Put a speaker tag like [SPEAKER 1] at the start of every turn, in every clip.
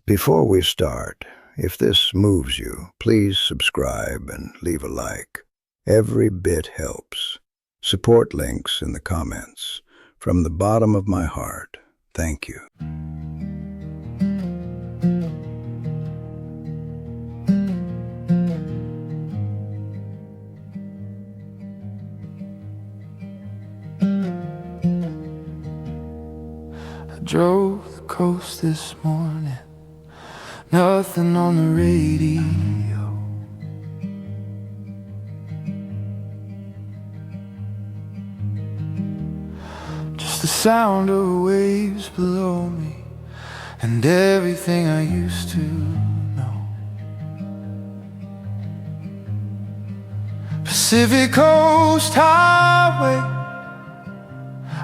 [SPEAKER 1] Before we start, if this moves you, please subscribe and leave a like. Every bit helps. Support links in the comments. From the bottom of my heart, thank you.
[SPEAKER 2] I drove the coast this morning, nothing on the radio. Just the sound of waves below me and everything I used to know. Pacific Coast Highway,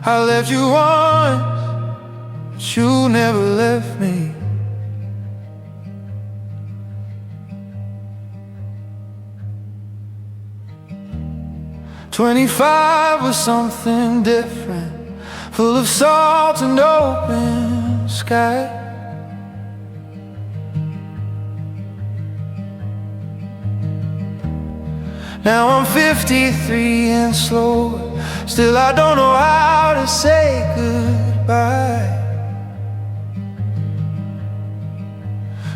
[SPEAKER 2] I left you once, but you never left me. '25 was something different, full of salt and open sky. Now I'm 53 and slower, still I don't know how to say goodbye.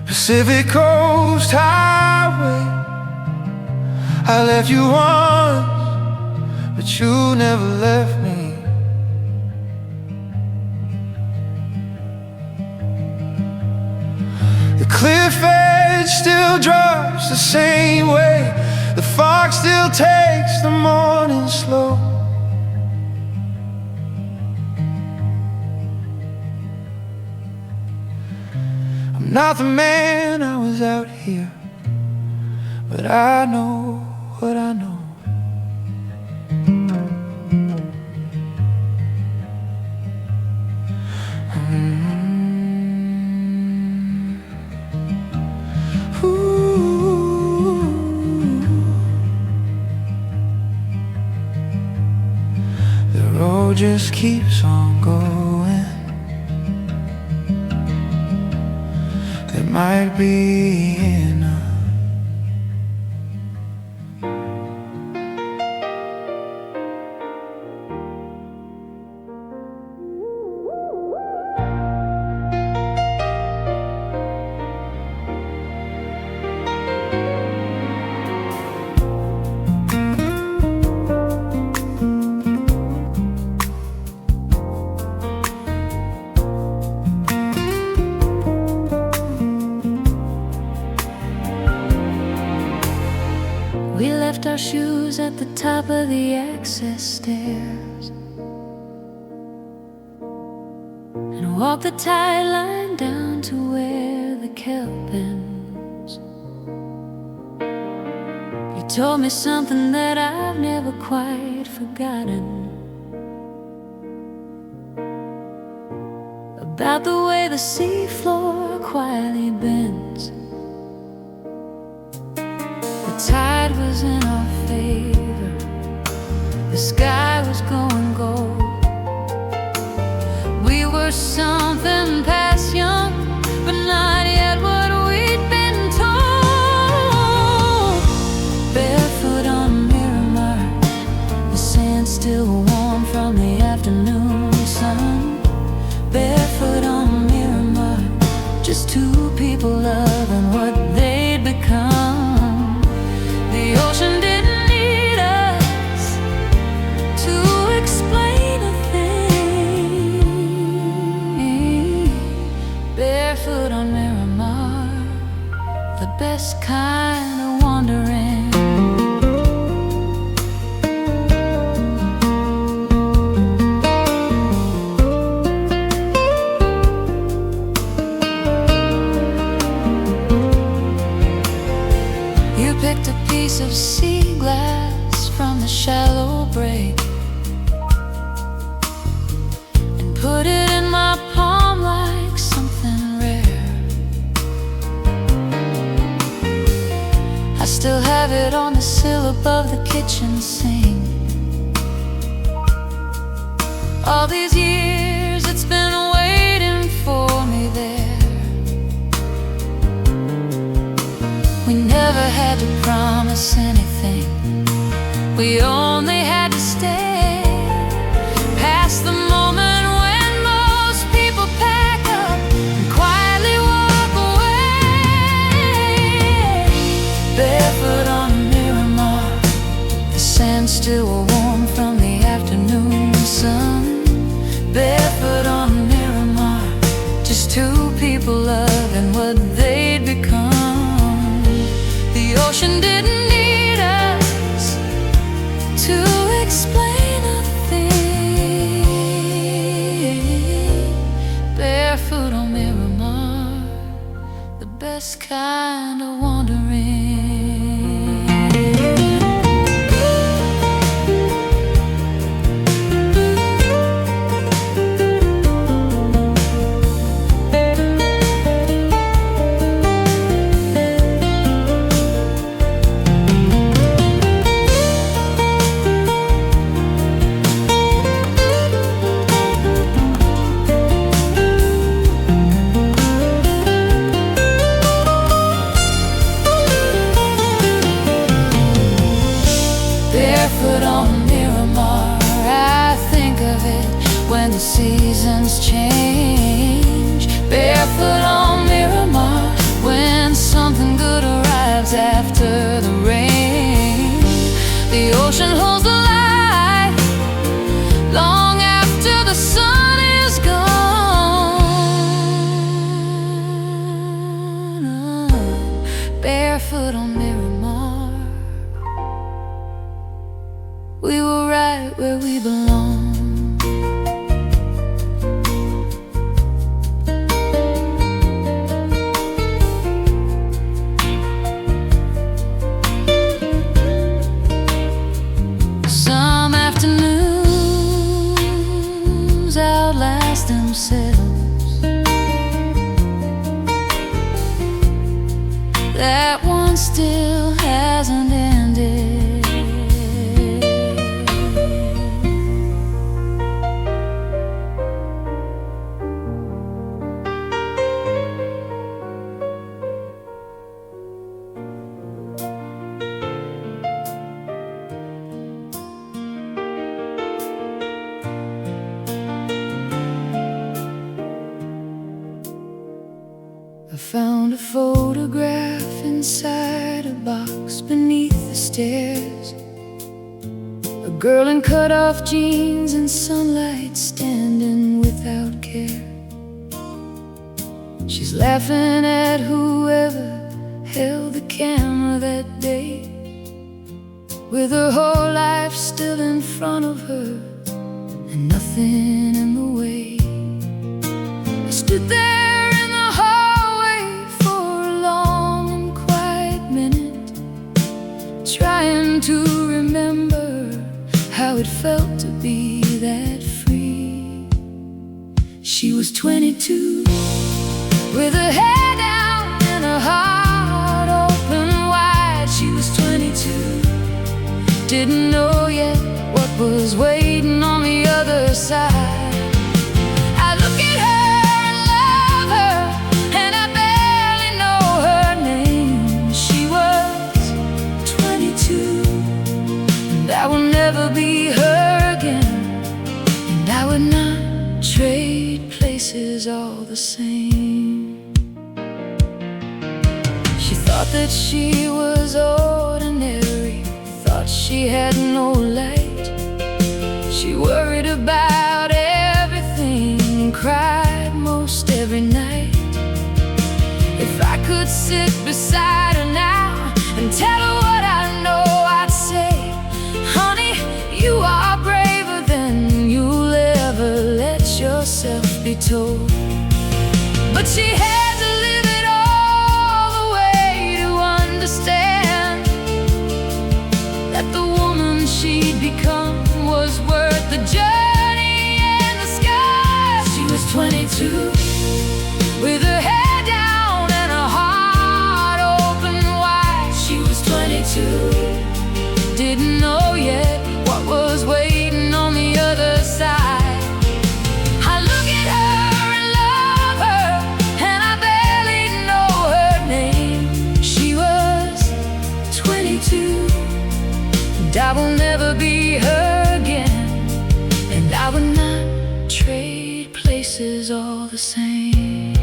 [SPEAKER 2] Pacific Coast Highway, I left you once, but you never left me. The cliff edge still drops the same way, the fox still takes the morning slow. I'm not the man I was out here, but I know what I know. The road just keeps on going. There might be enough.
[SPEAKER 3] We left our shoes at the top of the access stairs and walked the tide line down to where the kelp ends. You told me something that I've never quite forgotten, about the way the seafloor quietly bends. The tide was in our favor, the sky was going gold. We were something past young, but not yet what we'd been told. Barefoot on Miramar, the sand still warm from the afternoon sun. Barefoot on Miramar, just two people loving what they'd become. The ocean didn't need us to explain a thing. Barefoot on Miramar, the best kind of wandering. You picked a piece of sea glass from the shallow break and put it in my palm like something rare. I still have it on the sill above the kitchen sink. All these years it's been waiting for me there. We never had to promise anything, we only had to stay past the moment when most people pack up and quietly walk away. Barefoot on Miramar, the sand still warm from the afternoon sun. Barefoot on Miramar, just two people loving what they'd become. The ocean didn't need us to explain a thing. Barefoot on Miramar, the best kind of wandering. Barefoot on Miramar, I think of it when the seasons change. Barefoot on Miramar, when something good arrives after the rain. The ocean holds the light long after the sun is gone. Barefoot on Miramar, we were right where we belong. Some afternoons outlast themselves. That one still hasn't ended. I found a photograph inside a box beneath the stairs. A girl in cut-off jeans and sunlight standing without care. She's laughing at whoever held the camera that day, with her whole life still in front of her and nothing in the way. I stood there trying to remember how it felt to be that free. She was 22, with her head down and her heart open wide. She was 22, didn't know yet what was waiting on the other side. I look at her and love her, and I barely know her name. She was 22, and I will never be her again, and I would not trade places all the same. She thought that she was ordinary, thought she had no light. She worried about everything and cried most every night. If I could sit beside her now and tell her what I know, I'd say, honey, you are braver than you'll ever let yourself be told. But she had to live it all the way to understand that the woman she'd become was worth the journey and the scars. She was 22, with her head down and her heart open wide. She was 22. and I will never be her again, and I would not trade places all the same.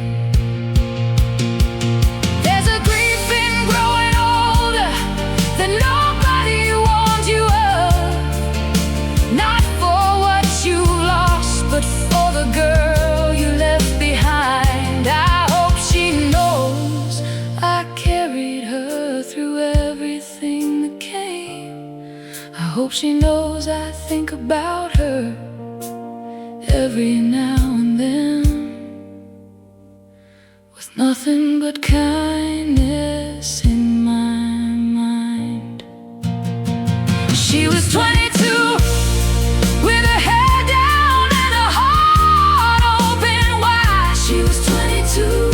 [SPEAKER 3] There's a grief in growing older that nobody warned you of, not for what you lost, but for the girl you left behind. I hope she knows I carried her through everything that came. I hope she knows I think about her every now and then, with nothing but kindness in my mind. She was 22, with her head down and her heart open wide. She was 22,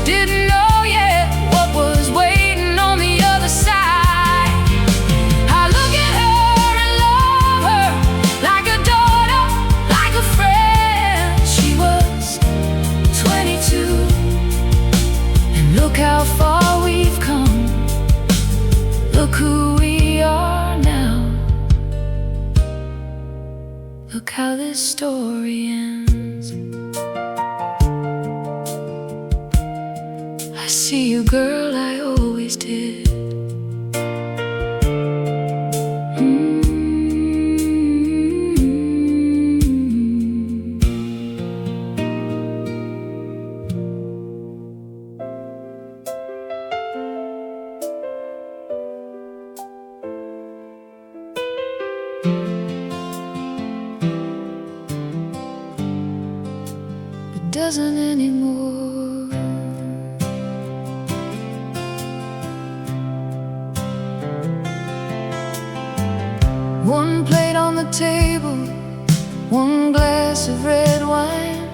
[SPEAKER 3] didn't know yet what was waiting on the other side. I look at her and love her like a daughter, like a friend. She was 22, and look how far we've come. Look who we are now. Look how this story ends. I see you, girl, I always did. But doesn't anymore. One plate on the table, one glass of red wine,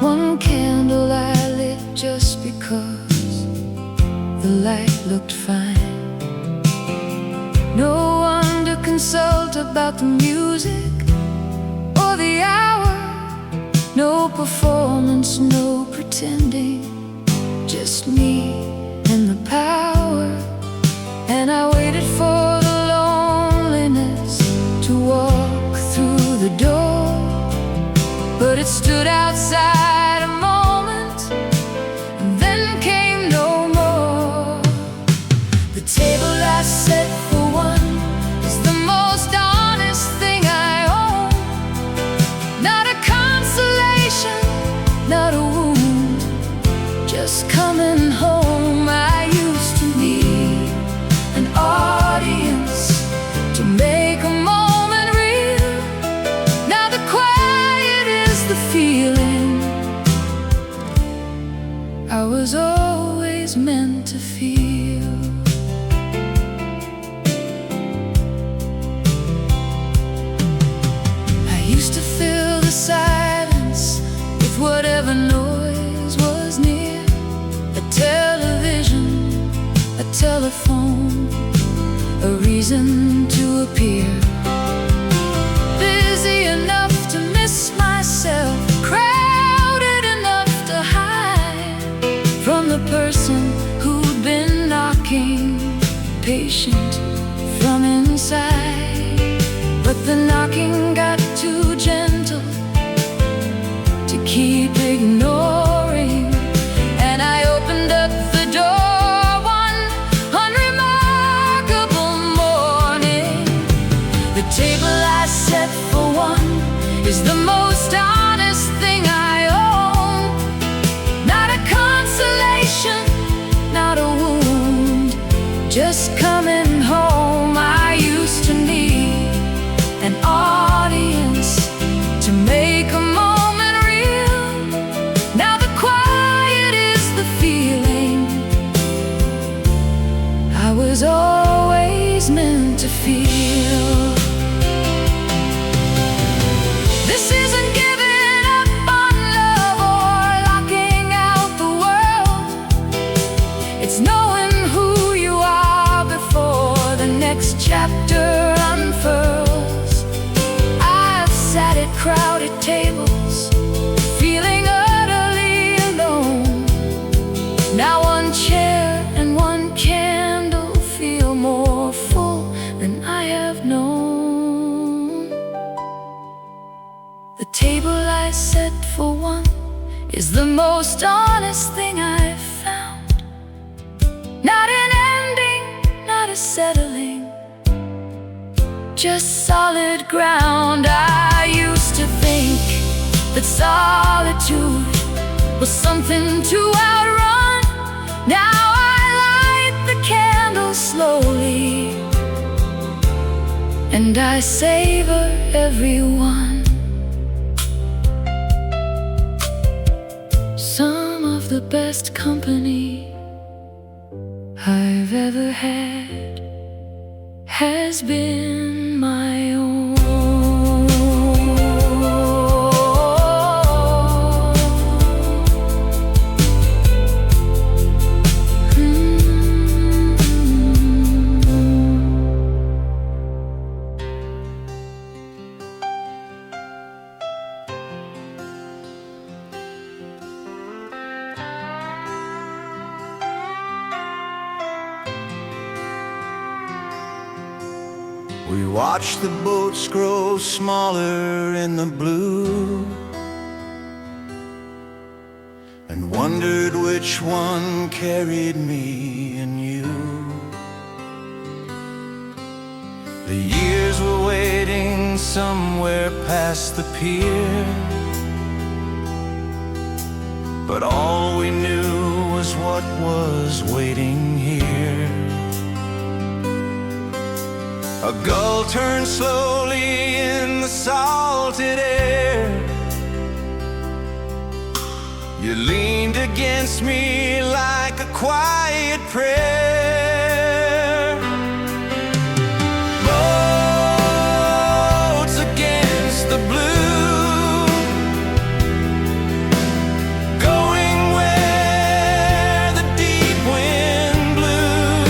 [SPEAKER 3] one candle I lit just because the light looked fine. No one to consult about the music or the hour, no performance, no pretending, just me and the power. And I waited for the loneliness to walk through the door, but it stood outside a moment and then came no more. The table I set for one is the most honest thing I own. Not a consolation, not a wound, just coming home. I used to need an audience to make a moment real. Now the quiet is the feeling I was always meant to feel. I used to fill the silence with whatever noise was near, a television, a telephone, a reason to appear. Busy enough to miss myself, crowded enough to hide from the person who'd been knocking, patient from inside. But the knocking got too gentle to keep ignoring, and I opened up the door one unremarkable morning. The table I set for one is the most honest thing I own. Not a consolation, not a wound, just coming home. I used to need an audience to make a moment real. Now the quiet is the feeling I was always meant to feel. This isn't giving up on love or locking out the world. It's knowing who you are before the next chapter unfurls. I've sat at crowded tables, feeling utterly alone. Now one chair and one candle feel more full table I set for one is the most honest thing I've found. Not an ending, not a settling, just solid ground. I used to think that solitude was something to outrun. Now I light the candle slowly, and I savor every one. Some of the best company I've ever had has been my own.
[SPEAKER 2] We watched the boats grow smaller in the blue and wondered which one carried me and you. The years were waiting somewhere past the pier, but all we knew was what was waiting here. A gull turned slowly in the salted air. You leaned against me like a quiet prayer. Boats against the blue, going where the deep wind blew.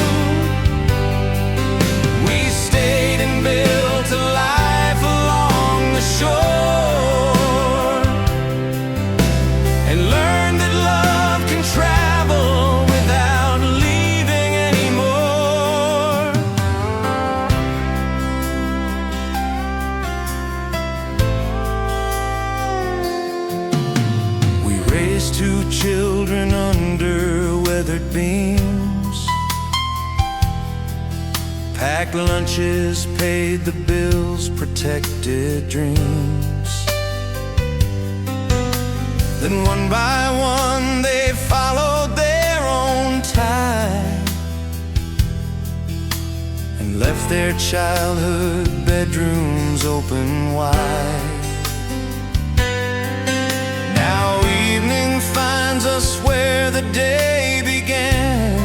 [SPEAKER 2] We stayed and built a life along the shore, and learned that love can travel without leaving anymore. We raised two children under weathered beams, packed lunches, paid the bills, protected dreams. Then one by one they followed their own tide and left their childhood bedrooms open wide. Now evening finds us where the day began,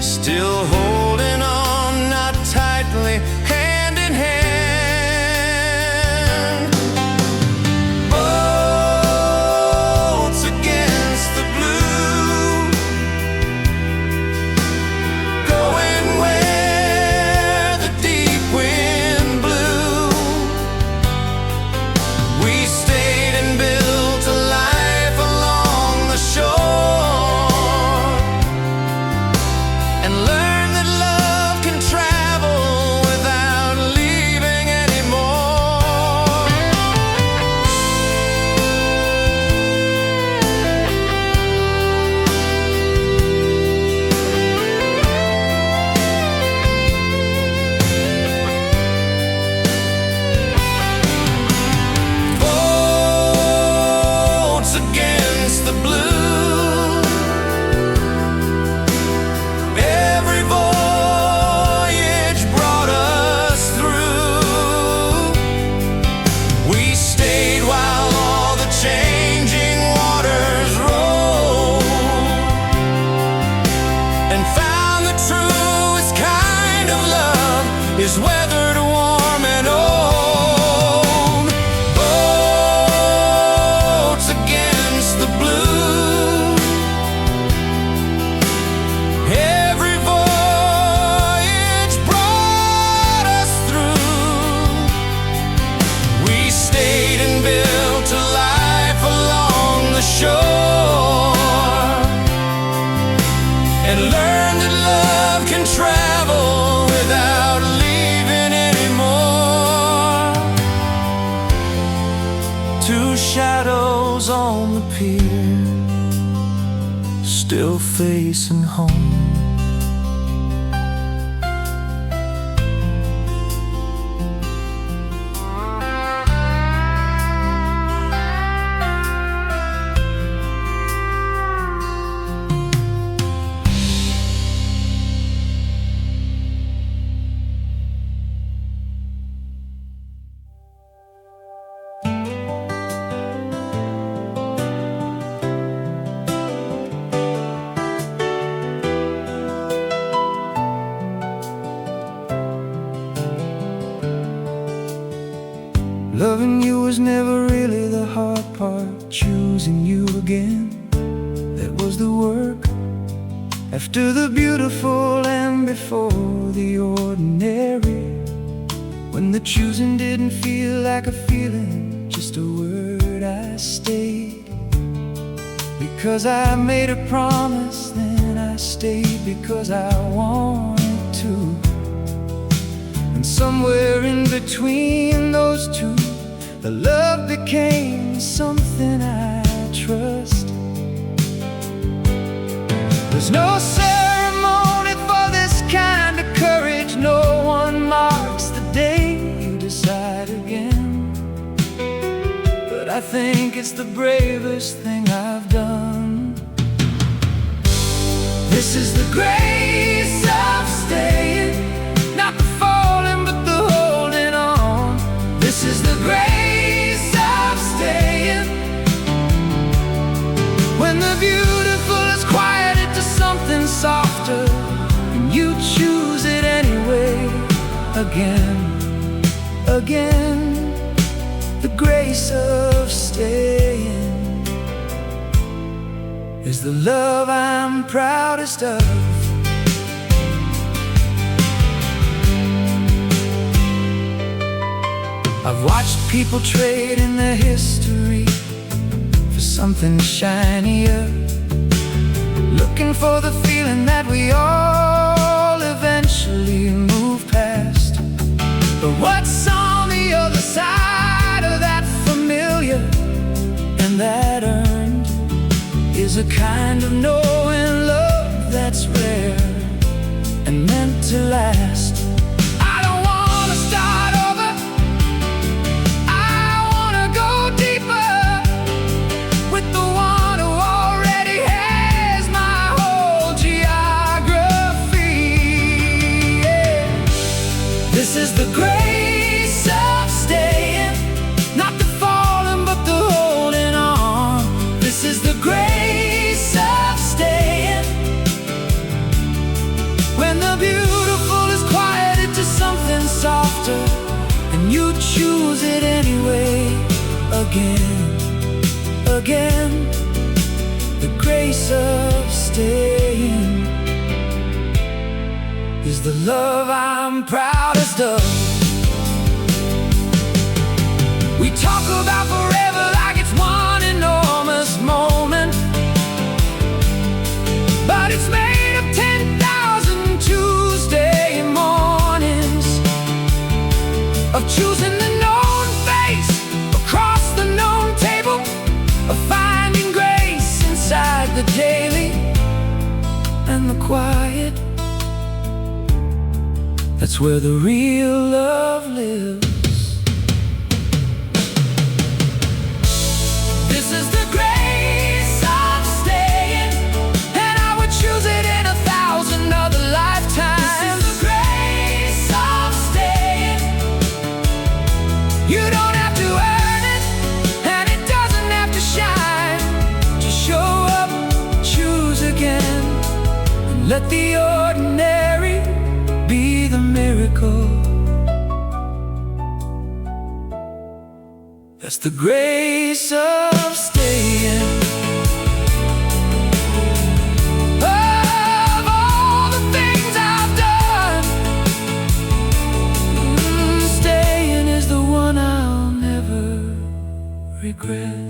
[SPEAKER 2] still holding on, not tightly, hand in hand. Boats against the blue, going where the deep wind blew. We stayed and built a life along the shore, and learn that love can travel without leaving anymore. Boats against the blue, every voyage brought us through. We stayed while all the changing waters rolled, and found the truest kind of love is weathered, warm, and old. Boats against the blue, still facing home.
[SPEAKER 4] Loving you was never really the hard part. Choosing you again, that was the work. After the beautiful and before the ordinary, when the choosing didn't feel like a feeling, just a word, I stayed. Because I made a promise, then I stayed because I wanted to. And somewhere in between those two, the love became something I trust. There's no ceremony for this kind of courage. No one marks the day you decide again. But I think it's the bravest thing I've done. This is the grace of staying, not the falling but the holding on. This is the grace of staying, when the beautiful is quieted to something softer, and you choose it anyway. Again, again, the grace of staying is the love I'm proudest of. I've watched people trade in their history for something shinier, looking for the feeling that we all eventually move past. But what's on the other side of that familiar and that earned is a kind of knowing love that's rare and meant to last. I don't want to start over, I want to go deeper with the one who already has my whole geography. Yeah. This is the grace of staying, not the falling but the holding on. This is the grace of staying, when the beautiful is quieted to something softer, and you choose it anyway. Again, again, the grace of staying is the love I'm proudest of. We talk about forever like it's one enormous moment, but it's made of 10,000 Tuesday mornings, of choosing the known face across the known table, of finding grace inside the daily and the quiet. That's where the real love lives. This is the grace of staying, and I would choose it in 1,000 other lifetimes. This is the grace of staying. You don't have to earn it, and it doesn't have to shine. Just show up, choose again, and let the ordinary be the miracle. That's the grace of staying. Of all the things I've done, staying is the one I'll never regret.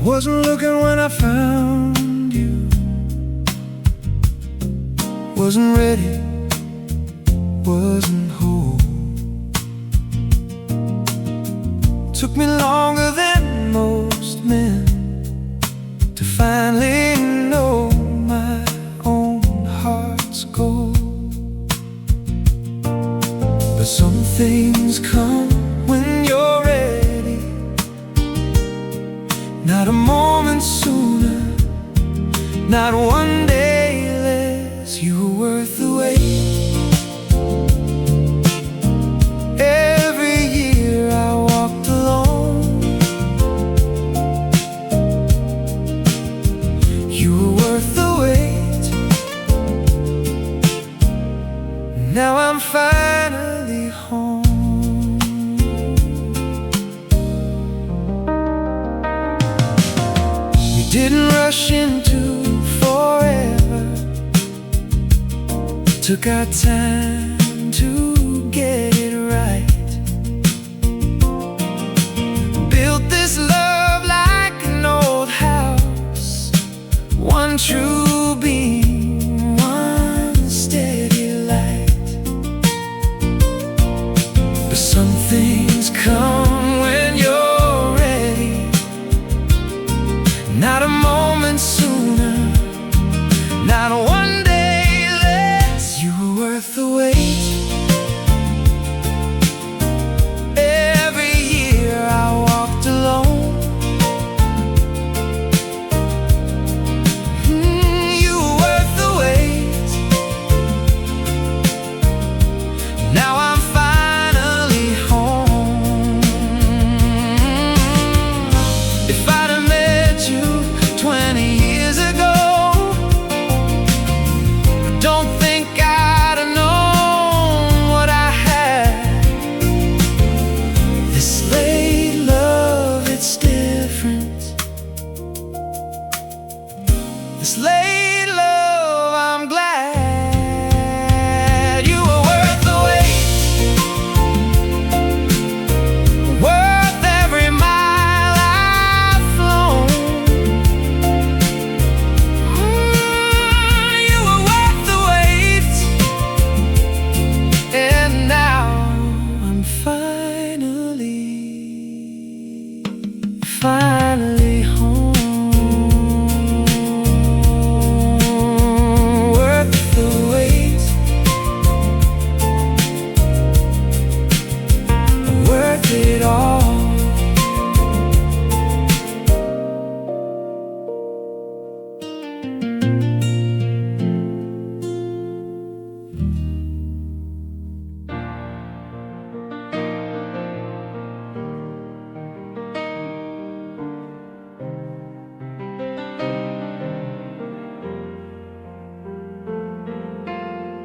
[SPEAKER 4] Wasn't looking when I found you, wasn't ready, wasn't whole. Took me longer than most men to finally know my own heart's goal. But some things come when you're ready, not a moment sooner, not one day less. You were worth the wait. Every year I walked alone. You were worth the wait. Now I'm finally home. Didn't rush into forever, took our time to get it right. Built this love like an old house, one true beam, one steady light. But some things come when you're ready, not a moment sooner, not one day less. You were worth the wait. Every year I walked alone. You were worth the wait. Now I'm finally home. If I'd have met you 20 years ago, I don't think I'd have known what I had. This late love, it's different. This late love, I'm glad. You were worth the wait, worth every mile I've flown. You were worth the wait. And now I'm finally home. Worth the wait, worth it all.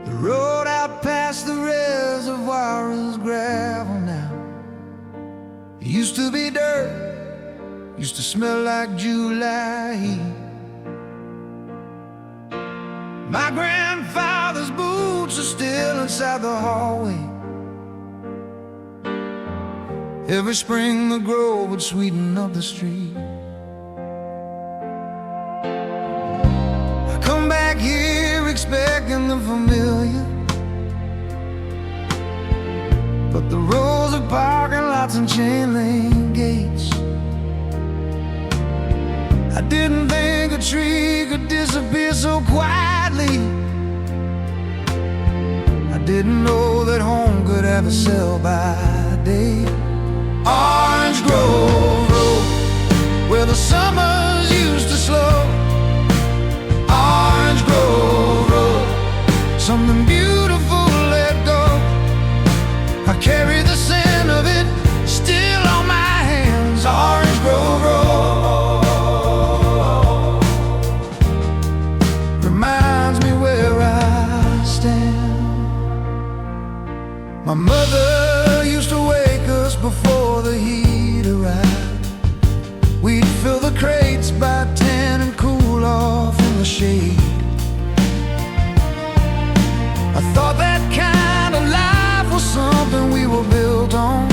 [SPEAKER 4] The road out past the reservoir is gravel now. It used to be dirt, used to smell like July heat. My grandfather's boots are still inside the hallway. Every spring the grove would sweeten up the street. I come back here expecting the familiar, but the rows of parking lots and chain link gates. I didn't think a tree could disappear so quietly. I didn't know that home could have a sell-by date. Orange Grove Road, where the summers used to slow. Orange Grove Road, something beautiful let go. I carry the scent of it still on my hands. Orange Grove Road reminds me where I stand. My mother used to wake us before the heat arrived. We'd fill the crates by 10 and cool off in the shade. I thought that kind of life was something we were built on.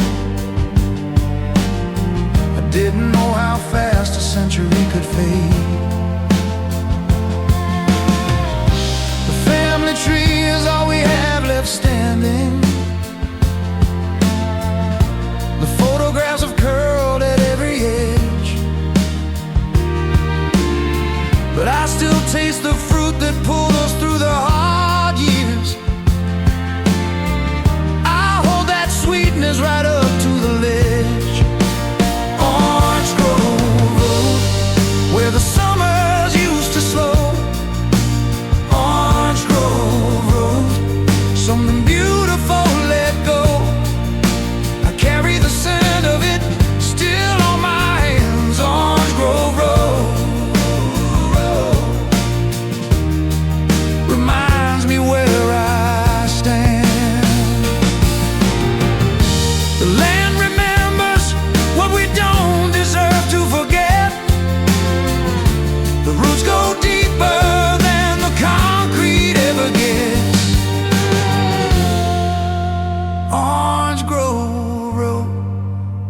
[SPEAKER 4] I didn't know how fast a century
[SPEAKER 2] fade. The family tree is all we have left standing. The photographs have curled at every edge, but I still taste the fruit that pulled us through the hard years. I hold that sweetness right up to the ledge. Orange Grove Road, where the summers used to slow. Orange Grove Road, something beautiful let go. I carry the scent of it still on my hands. Orange Grove Road reminds me where I stand. The land remembers what we don't deserve to forget. The roots go deeper than the concrete ever gets. Orange Grove Road,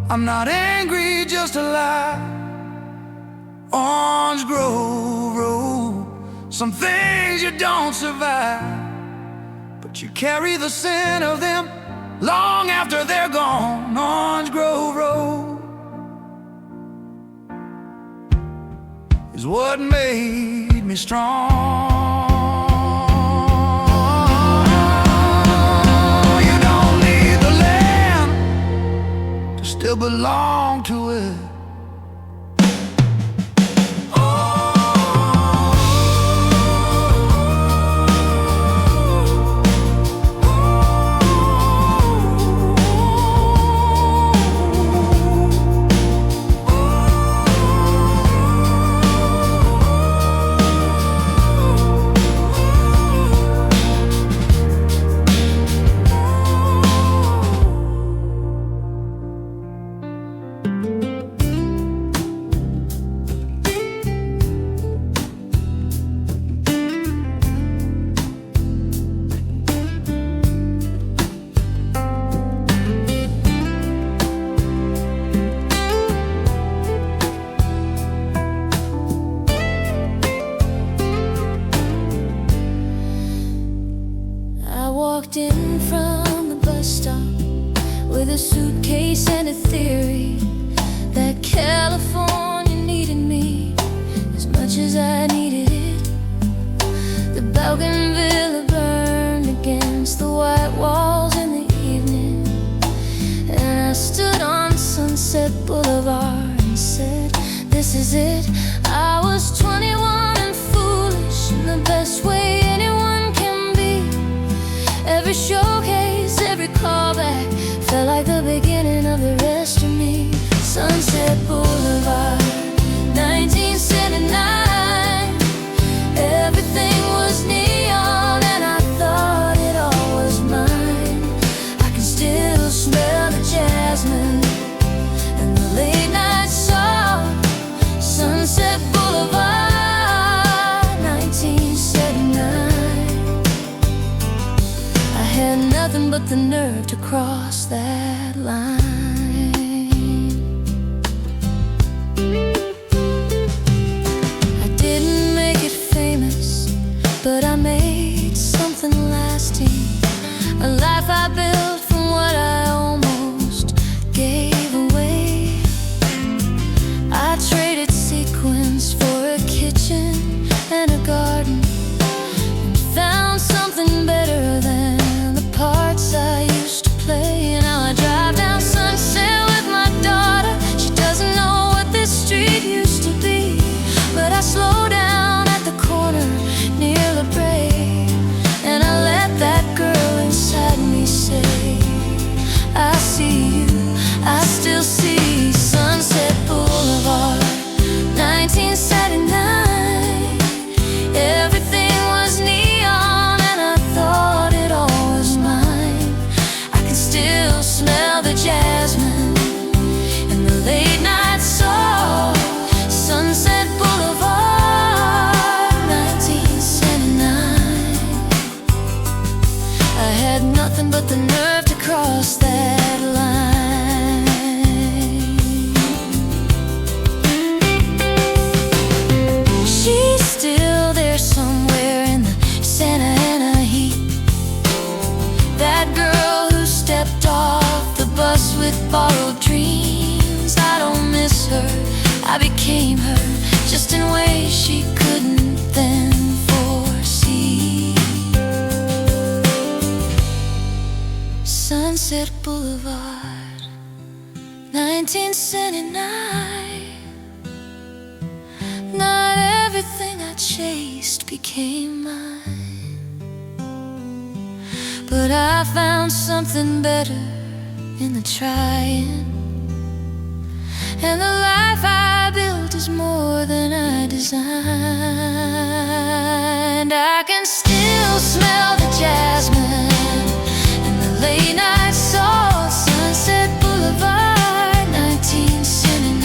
[SPEAKER 2] I'm not angry, just alive. Orange Grove Road, some things you don't survive, but you carry the scent of them long after they're gone. Orange Grove Road is what made me strong. You don't need the land to still belong to it.
[SPEAKER 3] Walked in from the bus stop with a suitcase and a theory that California needed me as much as I needed it. The Bougainvillea burned against the white walls in the evening, and I stood on Sunset Boulevard and said, this is it. I was 21 and foolish in the best way anyone can be. Every showcase, every callback felt like the beginning of the rest of me. Sunset Boulevard, 1979. Everything was neon and I thought it all was mine. I can still smell the jasmine and the late night song. Sunset Boulevard, 1979. I had nothing but the nerve to cross that line. I didn't make it famous, but I made something lasting. A life I built from what I almost gave away. I traded sequins for a kitchen and a garden, and found something better than the parts I used to play. Now I drive down with borrowed dreams. I don't miss her, I became her, just in ways she couldn't then foresee. Sunset Boulevard, 1979. Not everything I chased became mine, but I found something better in the trying. And the life I built is more than I designed. I can still smell the jasmine and the late night salt. Sunset Boulevard, 1979.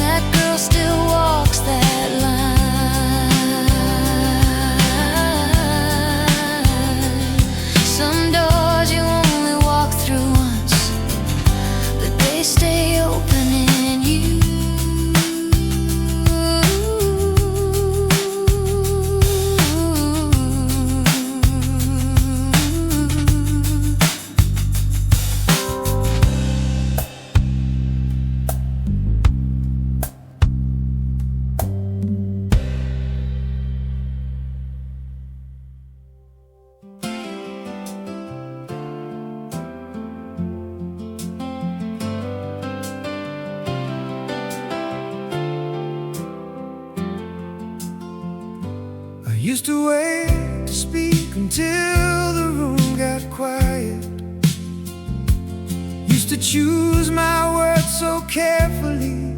[SPEAKER 3] That girl still walks that line. Some doors you only walk through once, but they stay open in you.
[SPEAKER 4] I used to wait to speak until the room got quiet. Used to choose my words so carefully.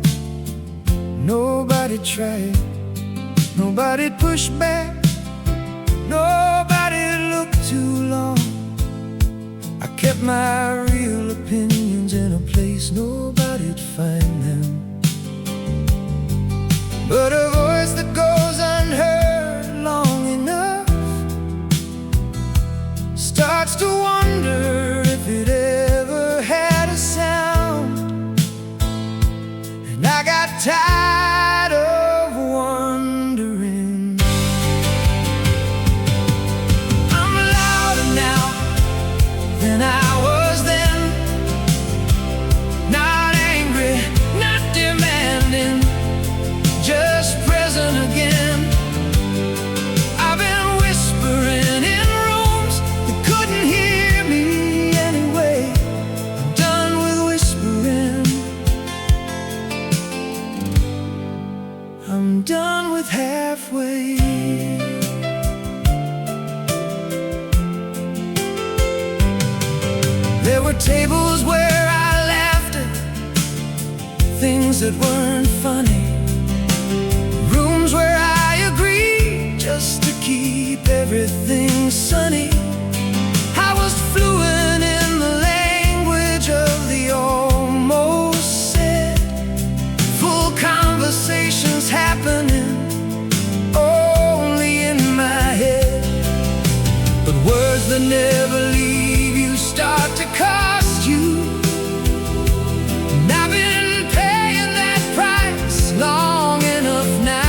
[SPEAKER 4] Nobody tried, nobody pushed back, nobody looked too long. I kept my real opinions in a place nobody'd find them. But a voice that goes unheard long enough starts to wonder if it ever had a sound. And I got tired of wondering. I'm louder now than I was then. Not angry, not demanding, just present again. I've been whispering in rooms that couldn't hear me anyway. I'm done with whispering. I'm done with halfway. There were tables where I laughed at things that weren't funny, rooms where I agreed just to keep everything sunny. I was fluent in the language of the almost said, full conversations happening only in my head. But words that never leave you start to cost you. And I've been paying that price long enough now.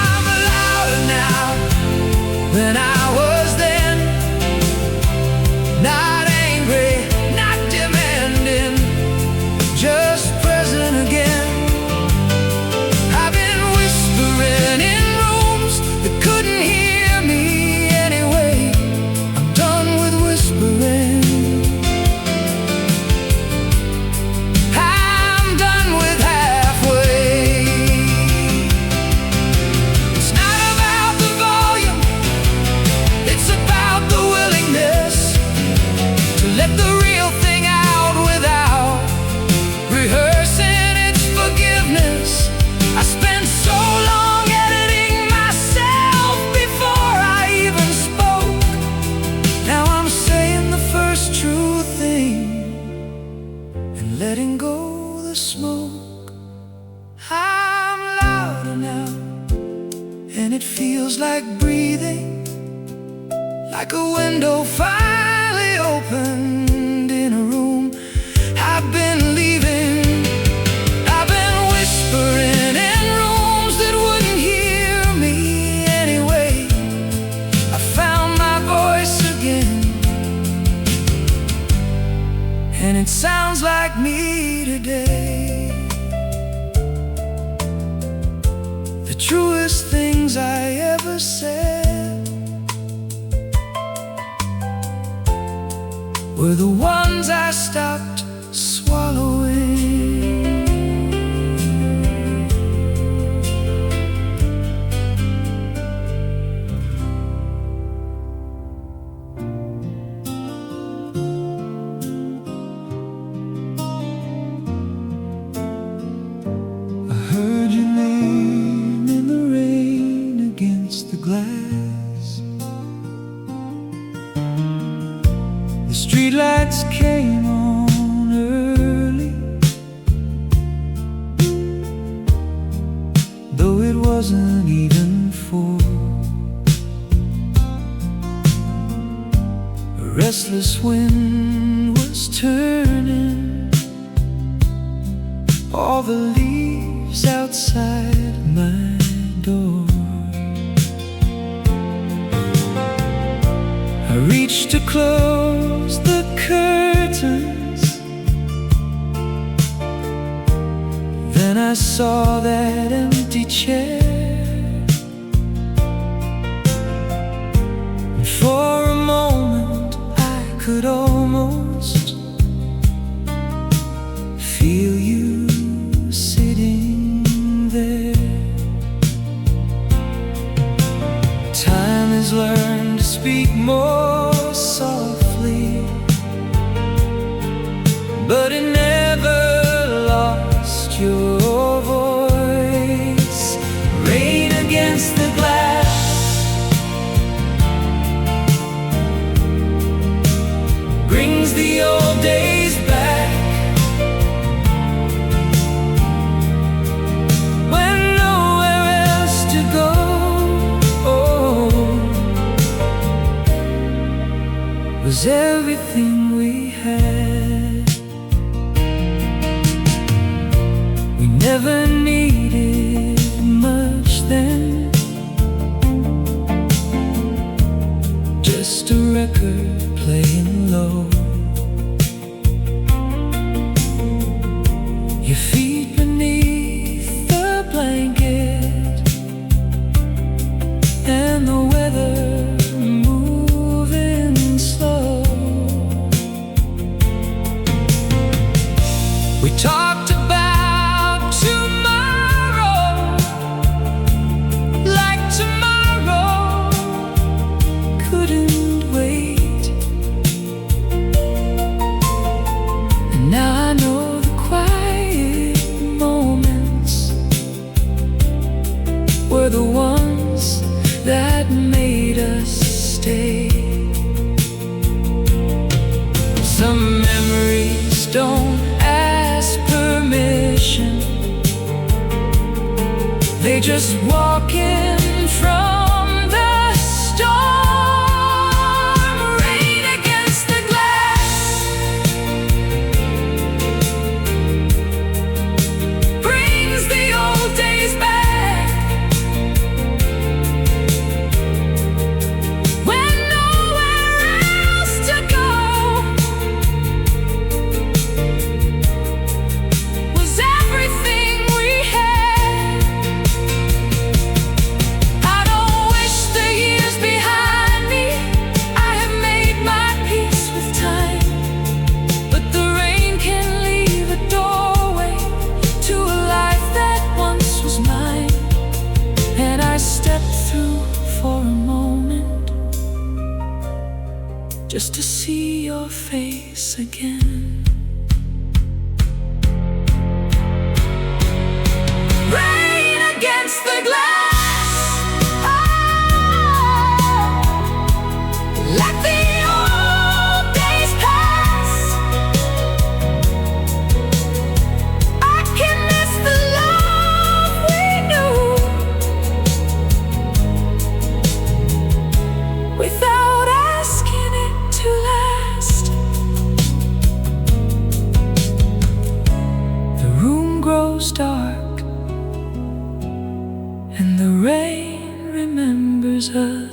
[SPEAKER 4] I'm louder now than I was then. Not angry, not demanding, just present again. I've been whispering in rooms that couldn't hear me anyway. I'm done with whispering. I'm done with halfway. It's not about the volume, it's about the willingness to let the real thing out without rehearsing its forgiveness. I spent so long editing myself before I even spoke. Now I'm saying the first true thing and letting go the smoke. I'm louder now, and it feels like breathing, like a window finally opened in a room I've been leaving. I've been whispering in rooms that wouldn't hear me anyway. I found my voice again. ever said were the ones I stopped swallowing. I heard your name in the rain against the glass. The streetlights came on early, though it wasn't even 4. A restless wind was turning all the leaves outside my door. I reached to close the curtains, then I saw that empty chair. And for a moment I could almost feel you sitting there. Time has learned to speak more softly, but it never lost your voice. Rain against the glass, brings the old days back, when nowhere else to go. Was everything we had. We never needed much then, just a record playing low. Your feet beneath the blanket, and the weather we talked about tomorrow, like tomorrow couldn't wait. And now I know the quiet moments were the ones that made us stay. Some memories don't ask permission, they just walk in from the storm. Rain against the glass, brings the old days back, when nowhere else to go. Was everything we had. I don't wish the years behind me, I have made my peace with time. But the rain can leave a doorway to a life that once was mine. And I stepped through for a moment, just to see your face again. Rain against the glass, oh, let the old days pass. I can miss the love we knew, without asking it to last. The room grows dark, and the rain remembers us.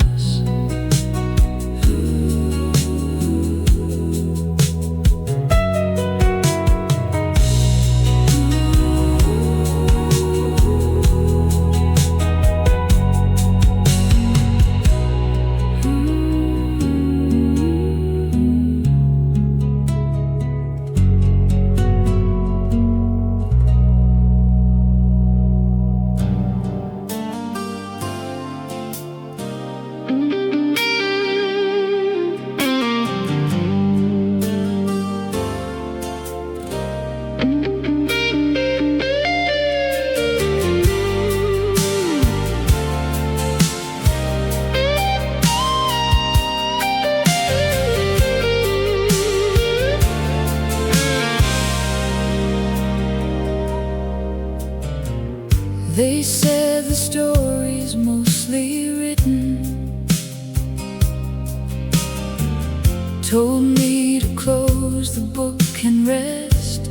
[SPEAKER 3] They said the story's mostly written, told me to close the book and rest.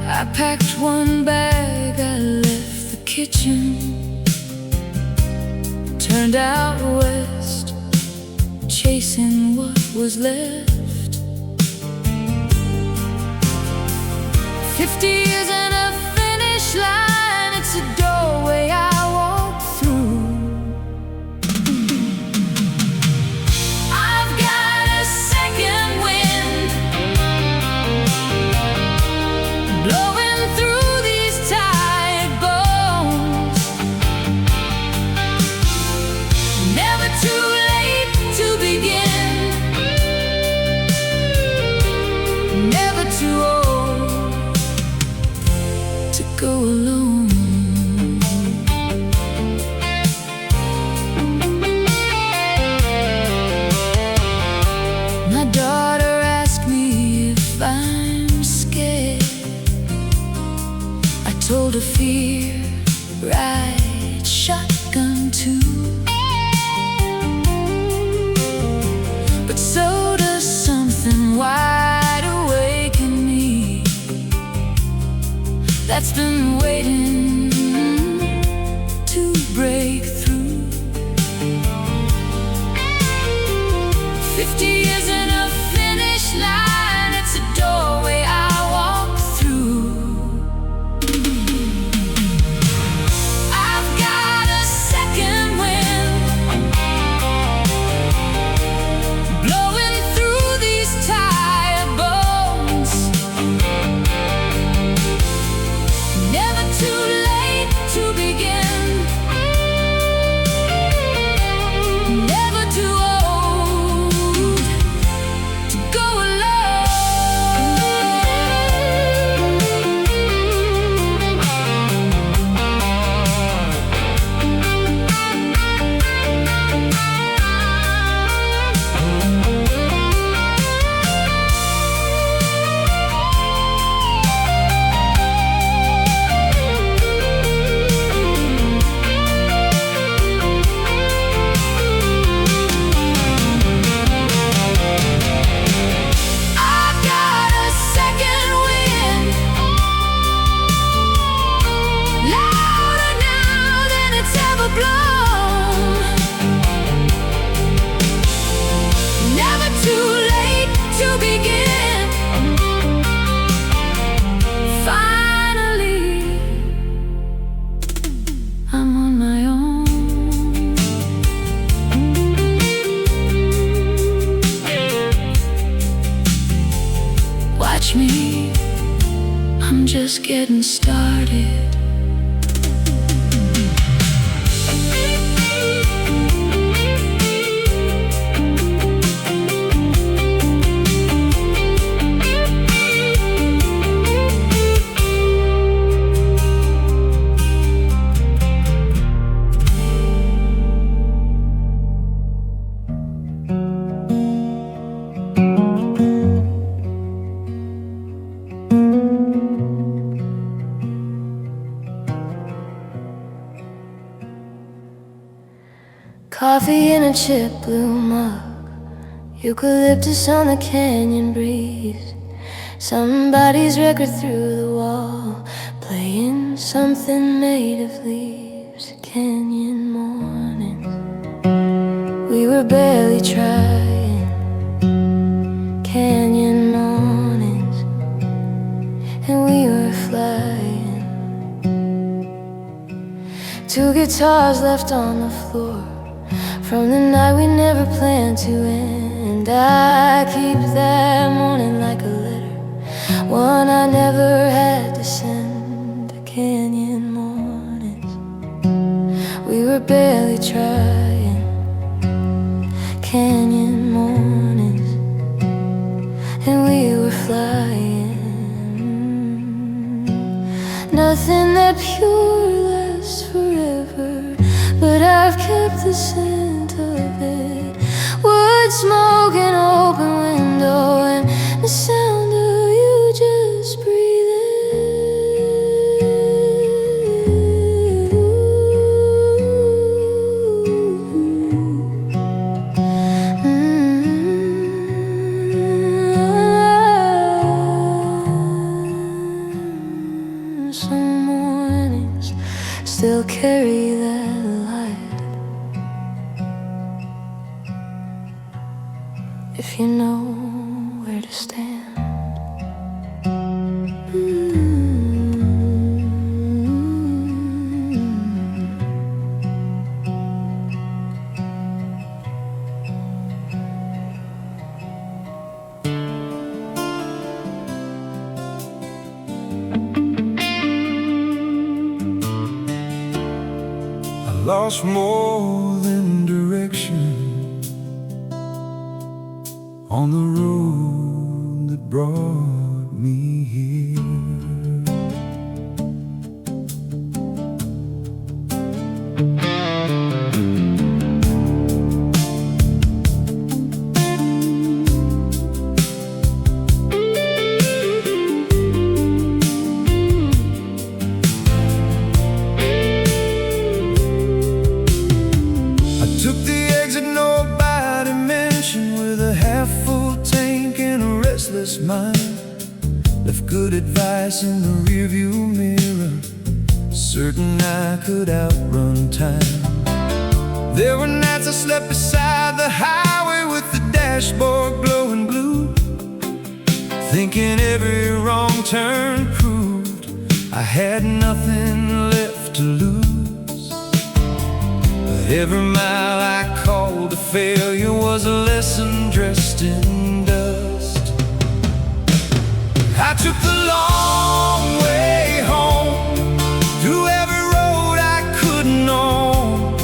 [SPEAKER 3] I packed one bag, I left the kitchen, turned out west, chasing what was left. 50 isn't a finish line, it's a doorway I walk through. I've got a second wind blowing through these tired bones. Never too late to begin, never too old to go alone. My daughter asked me if I'm scared. I told her fear rides shotgun too, but so does something wide awake in me that's been waiting to break through. 50 isn't a finish line, it's a doorway I walk through. I've got a second wind blowing through these tired bones. Never too late to begin, never too old to go I've got a second wind, louder now than it's ever blown. Never too late to begin. Finally, I'm on my own. Watch me, I'm just getting started. Coffee in a chip blue mug, eucalyptus on the canyon breeze. Somebody's record through the wall, playing something made of leaves. Canyon mornings, we were barely trying. Canyon mornings, and we were flying. Two guitars left on the floor from the night we never planned to end. I keep that morning like a letter, one I never had to send. Canyon mornings, we were barely trying. Canyon mornings, and we were flying. Nothing that pure lasts forever, but I've kept the scent of it. Wood smoke, an open window, and the sound of you just breathing. still carry that light. If you know where to stand.
[SPEAKER 2] Lost more than direction on the road that brought me here. Took the exit nobody mentioned, with a half-full tank and a restless mind. Left good advice in the rearview mirror, certain I could outrun time. There were nights I slept beside the highway with the dashboard glowing blue, thinking every wrong turn proved I had nothing left to lose. Every mile I called a failure was a lesson dressed in dust. I took the long way home, through every road I couldn't know.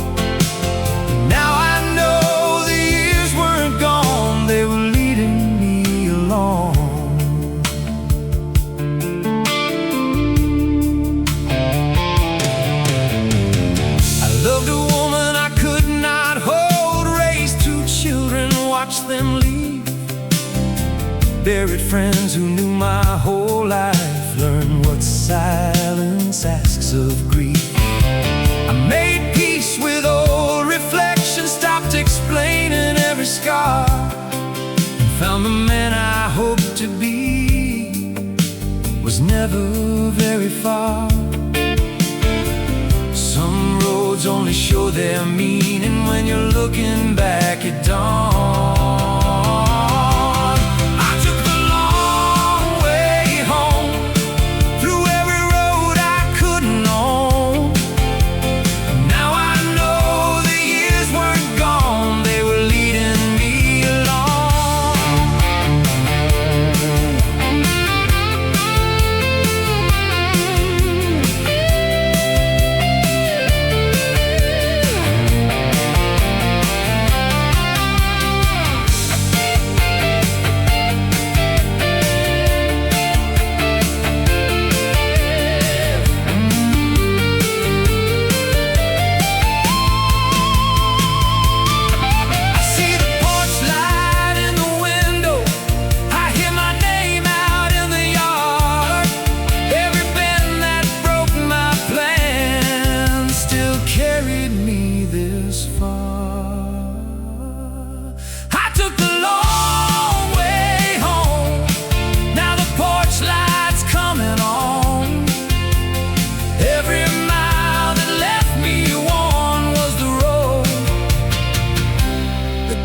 [SPEAKER 2] Now I know the years weren't gone, they were leading me along. I loved a woman I could not hold, raised two children, watched them leave, buried friends who knew my whole life, learned what silence asks of grief. I made peace with old reflections, stopped explaining every scar, and found the man I hoped to be was never very far. Some roads only show their meaning when you're looking back at dawn. I took the long way home, through every road I couldn't know. Now I know the years weren't gone, they were leading me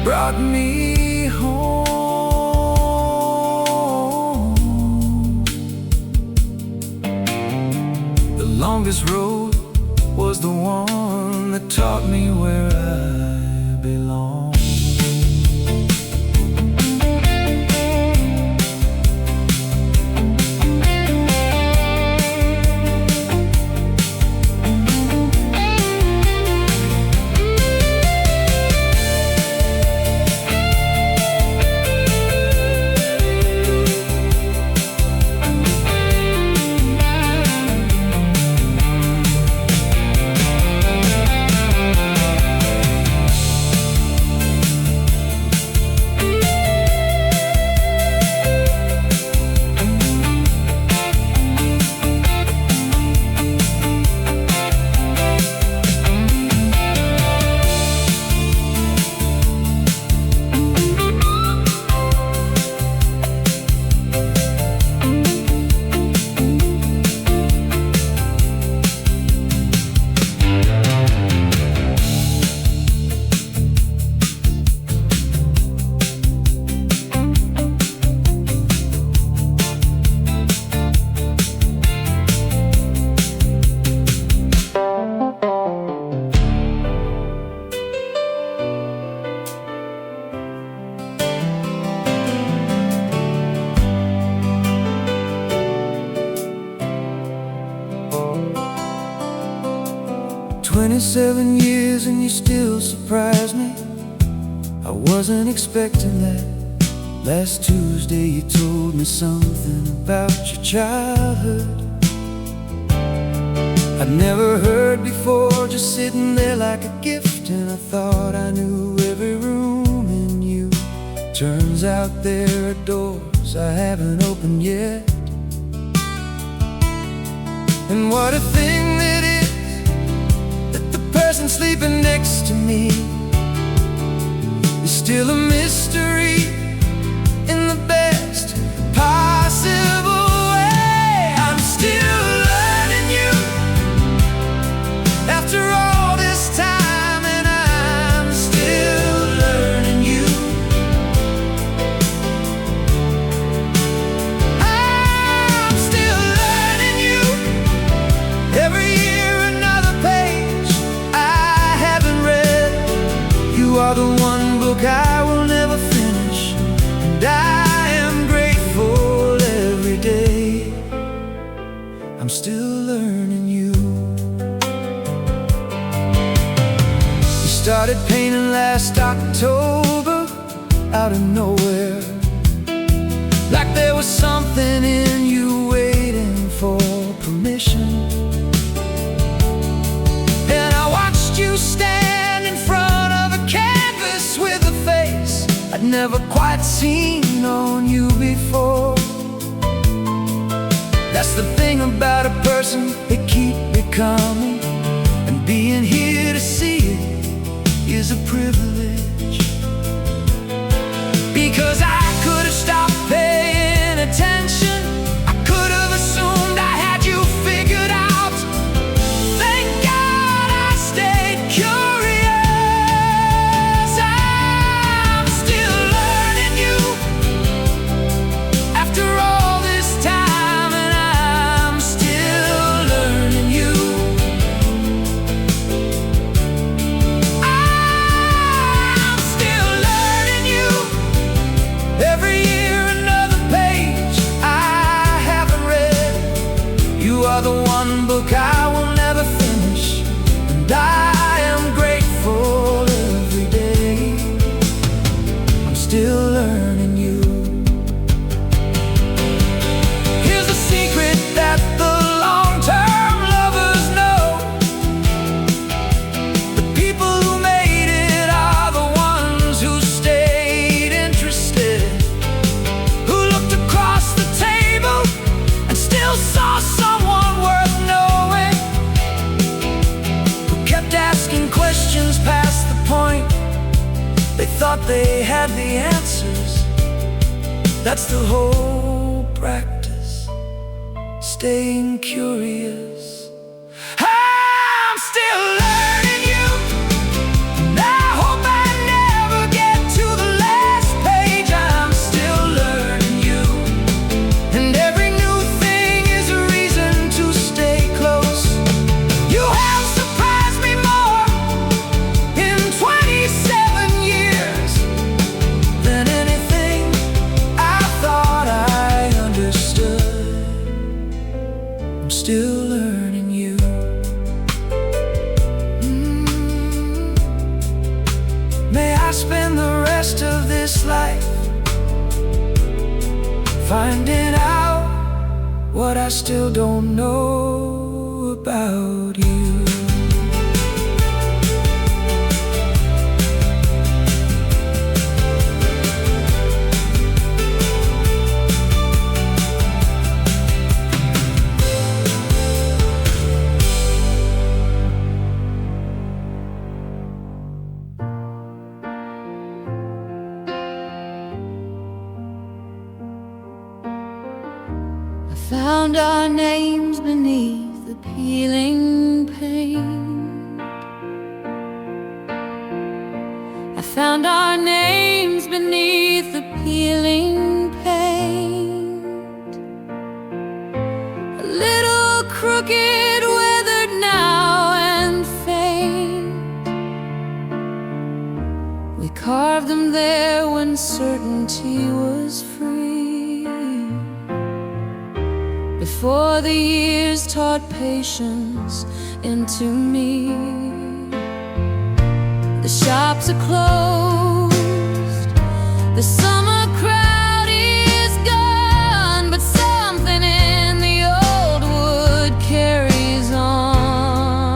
[SPEAKER 2] brought me home. The longest road was the one that taught me where I belong.
[SPEAKER 4] 27 years and you still surprise me. I wasn't expecting that. Last Tuesday you told me something about your childhood I'd never heard before, just sitting there like a gift. And I thought I knew every room in you. Turns out there are doors I haven't opened yet. And what a thing that is, that the person sleeping next to me is still a mystery in the best possible way. I'm still learning you after all this time, and I'm still learning you. I'm still learning you. Every year another page I haven't read. You are the one book I will never finish, and I am grateful every day. I'm still learning you. You started painting last October out of nowhere, like there was something in you waiting for permission. And I watched you stand in front of a canvas with a face I'd never quite seen on you before. That's the thing about a person, they keep becoming, and being here to see it is a privilege. Because I could have stopped paying attention, I could have assumed I had you figured out. Thank God I stayed curious. I'm still learning you after all this time, and I'm still learning you. I'm still learning you. Every year another page I haven't read. You are the one book I will never finish, and I am grateful every day. I'm still learning you. Here's a secret that the long-term lovers know: the people who made it are the ones who stayed interested, who looked across the table and still saw someone worth knowing, who kept asking questions past the point they thought they had the answers. That's the whole practice, staying curious. I'm still learning you, and I hope I never get to the last page. I'm still learning you, and every new thing is a reason to stay close. You have surprised me more in 27 years than anything I thought I understood. I'm still learning you. May I spend the rest of this life finding out what I still don't know about you.
[SPEAKER 3] I found our names beneath the peeling paint. I found our names beneath the peeling paint. A little crooked, weathered now and faint. We carved them there when certainty was free. before the years taught patience into me. The shops are closed, the summer crowd is gone, but something in the old wood carries on.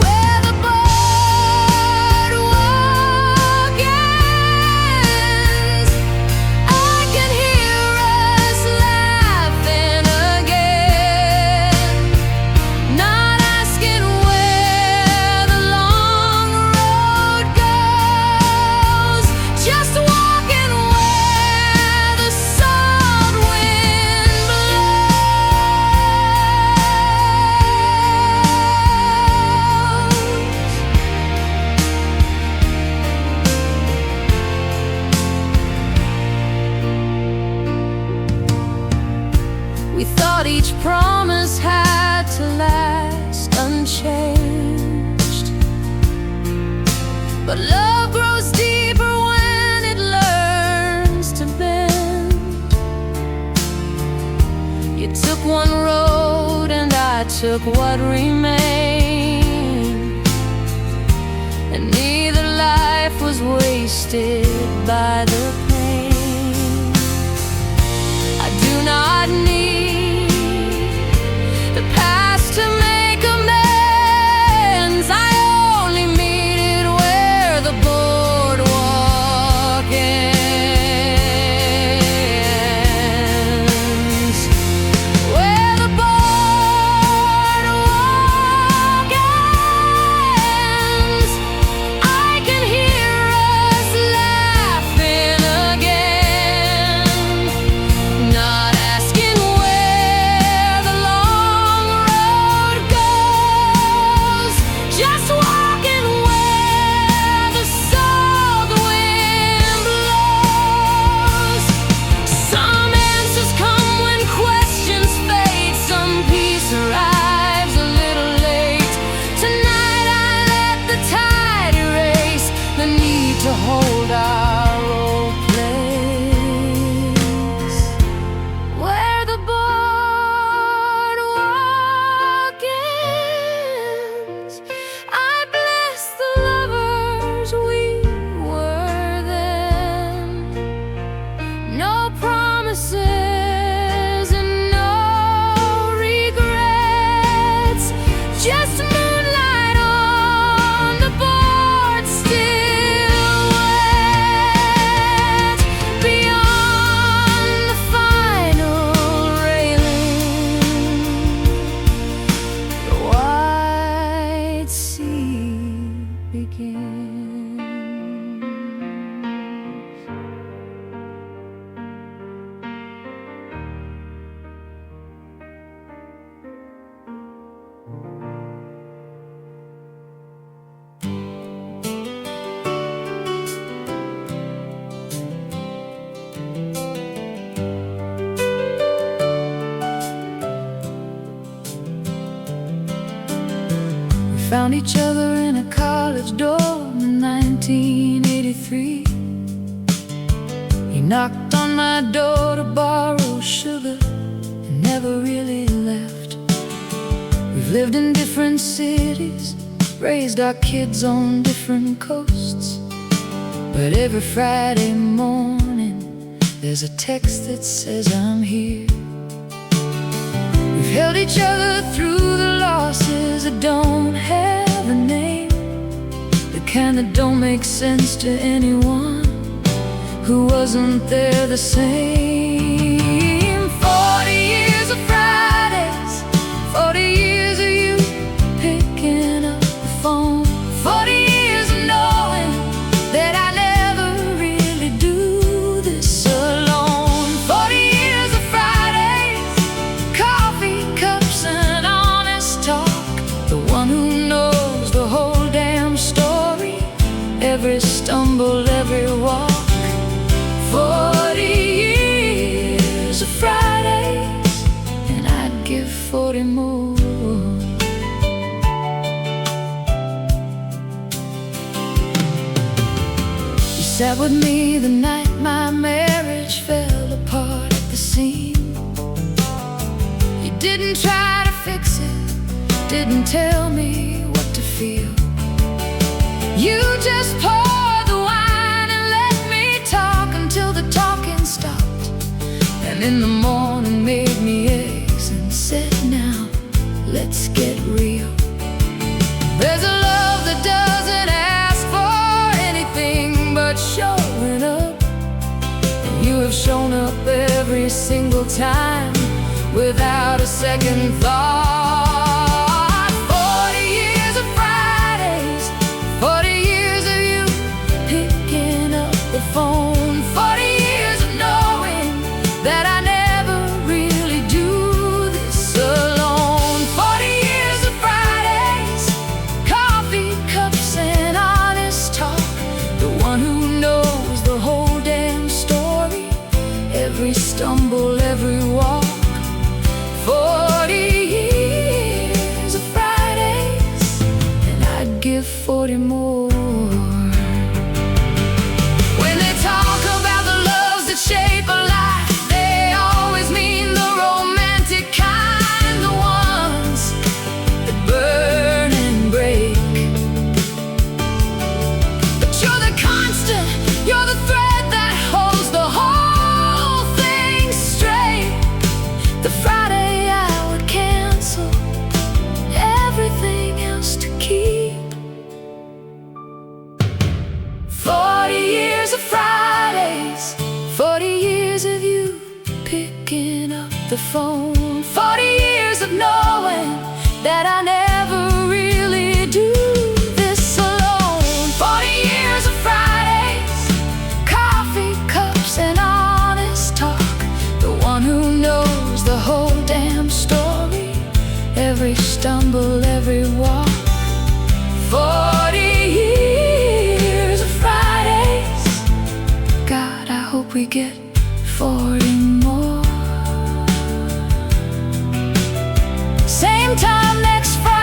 [SPEAKER 3] Where the boardwalk ends, I can hear us laughing again, not asking where the long road goes, just walking where the salt wind blows. We thought each promise had to last unchanged, but love grows deeper when it learns to bend. You took one road and I took what remained, and neither life was wasted by the pain. I do not need the past to make amends. I only meet it where the boardwalk ends. Where the boardwalk ends, I can hear us laughing again, not asking where the long road goes, just walking where the salt wind blows. Some answers come when questions fade, some peace arrives a little late. Tonight I let the tide erase the need to hold our old place. Where the boardwalk ends, I bless the lovers we were then. No promises and no regrets, just moonlight on the board still wet. Beyond the final railing, the wide sea begins. We found each other in a college dorm in 1983. He knocked on my door to borrow sugar and never really left. We've lived in different cities, raised our kids on different coasts, but every Friday morning there's a text that says I'm here. We've held each other through the losses that don't have a name, the kind that don't make sense to anyone who wasn't there the same. 40 years of Fridays, 40 years of you picking up the phone, 40 years of knowing that I never really do this alone. 40 years of Fridays, coffee cups and honest talk, the one who knows the whole damn story, every stumble, every walk. 40 years of Fridays, and I'd give 40 more. You sat with me the night my marriage in the morning, made me eggs and said, now, let's get real. There's a love that doesn't ask for anything but showing up. And you have shown up every single time without a second thought. 40 years of Fridays, 40 years of you picking up the phone, 40 years of knowing that I never really do this alone. 40 years of Fridays, coffee cups and honest talk, the one who knows the whole damn story, every stumble, every walk. 40 years of Fridays, and I'd give 40 more. When they talk about the loves that shape a life, they always mean the romantic kind, the ones that burn and break. But you're the constant, you're the thread that holds the whole thing straight. The Friday I would cancel everything else to keep. 40 years of Fridays, 40 years of you picking up the phone, 40 years of knowing that I never really do this alone. 40 years of Fridays, coffee cups and honest talk, the one who knows the whole damn story, every stumble, every walk. 40 years of Fridays, God, I hope we get 40 more. Same time next Friday.